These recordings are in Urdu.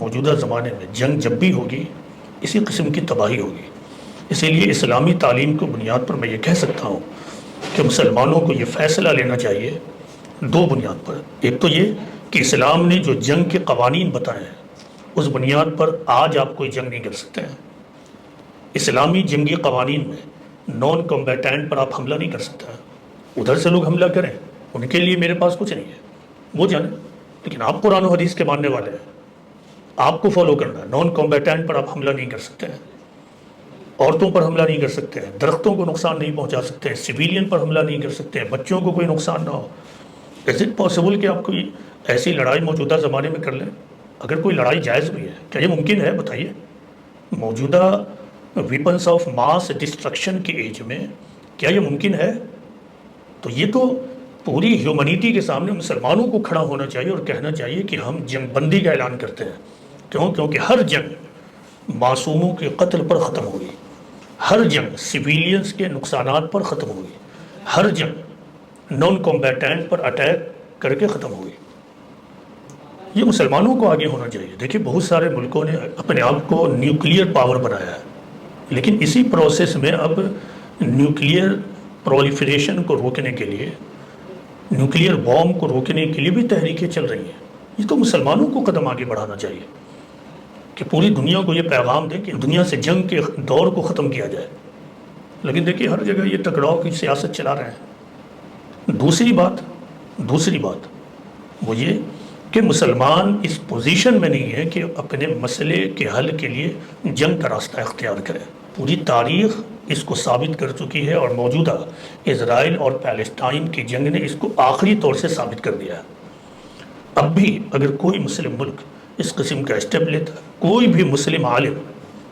موجودہ زمانے میں جنگ جب بھی ہوگی اسی قسم کی تباہی ہوگی۔ اسی لیے اسلامی تعلیم کو بنیاد پر میں یہ کہہ سکتا ہوں کہ مسلمانوں کو یہ فیصلہ لینا چاہیے دو بنیاد پر۔ ایک تو یہ کہ اسلام نے جو جنگ کے قوانین بتائے ہیں اس بنیاد پر آج آپ کوئی جنگ نہیں کر سکتے ہیں۔ اسلامی جنگی قوانین میں نان کمبیٹنٹ پر آپ حملہ نہیں کر سکتے ہیں۔ ادھر سے لوگ حملہ کریں ان کے لیے میرے پاس کچھ نہیں ہے، وہ جانیں، لیکن آپ قرآن و حدیث کے ماننے والے ہیں، آپ کو فالو کرنا ہے۔ نان کمبیٹنٹ پر آپ حملہ نہیں کر سکتے ہیں، عورتوں پر حملہ نہیں کر سکتے ہیں، درختوں کو نقصان نہیں پہنچا سکتے ہیں، سویلین پر حملہ نہیں کر سکتے ہیں، بچوں کو کوئی نقصان نہ ہو۔ از اٹ پاسبل کہ آپ کوئی ایسی لڑائی موجودہ زمانے میں کر لیں؟ اگر کوئی لڑائی جائز بھی ہے، کیا یہ ممکن ہے؟ بتائیے۔ موجودہ ویپنس آف ماس ڈسٹرکشن کی ایج میں کیا یہ ممکن ہے؟ تو یہ تو پوری ہیومنٹی کے سامنے مسلمانوں کو کھڑا ہونا چاہیے اور کہنا چاہیے کہ ہم جنگ بندی کا اعلان کرتے ہیں۔ کیونکہ ہر جنگ معصوموں کے قتل پر ختم ہوگی، ہر جنگ سویلینز کے نقصانات پر ختم ہوگی، ہر جنگ نان کمبیٹنٹ پر اٹیک کر کے ختم ہوگی۔ یہ مسلمانوں کو آگے ہونا چاہیے۔ دیکھیے بہت سارے ملکوں نے اپنے آپ کو نیوکلیئر پاور بنایا ہے، لیکن اسی پروسیس میں اب نیوکلیئر پرولیفریشن کو روکنے کے لیے، نیوکلیئر بوم کو روکنے کے لیے بھی تحریکیں چل رہی ہیں۔ یہ تو مسلمانوں کو قدم آگے بڑھانا چاہیے کہ پوری دنیا کو یہ پیغام دے کہ دنیا سے جنگ کے دور کو ختم کیا جائے۔ لیکن دیکھیے ہر جگہ یہ ٹکراؤ کی سیاست چلا رہے ہیں۔ دوسری بات وہ یہ کہ مسلمان اس پوزیشن میں نہیں ہے کہ اپنے مسئلے کے حل کے لیے جنگ کا راستہ اختیار کرے۔ پوری تاریخ اس کو ثابت کر چکی ہے، اور موجودہ اسرائیل اور پیلسٹائن کی جنگ نے اس کو آخری طور سے ثابت کر دیا ہے۔ اب بھی اگر کوئی مسلم ملک اس قسم کا اسٹیپ لیتا ہے، کوئی بھی مسلم عالم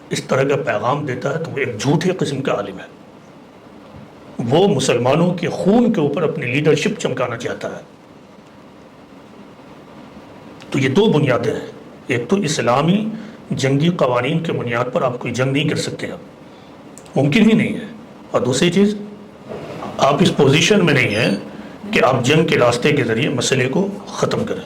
اس طرح کا پیغام دیتا ہے، تو وہ ایک جھوٹے قسم کا عالم ہے۔ وہ مسلمانوں کے خون کے اوپر اپنی لیڈرشپ چمکانا چاہتا ہے۔ تو یہ دو بنیادیں ہیں، ایک تو اسلامی جنگی قوانین کے بنیاد پر آپ کوئی جنگ نہیں کر سکتے، آپ ممکن ہی نہیں ہے، اور دوسری چیز آپ اس پوزیشن میں نہیں ہیں کہ آپ جنگ کے راستے کے ذریعے مسئلے کو ختم کریں۔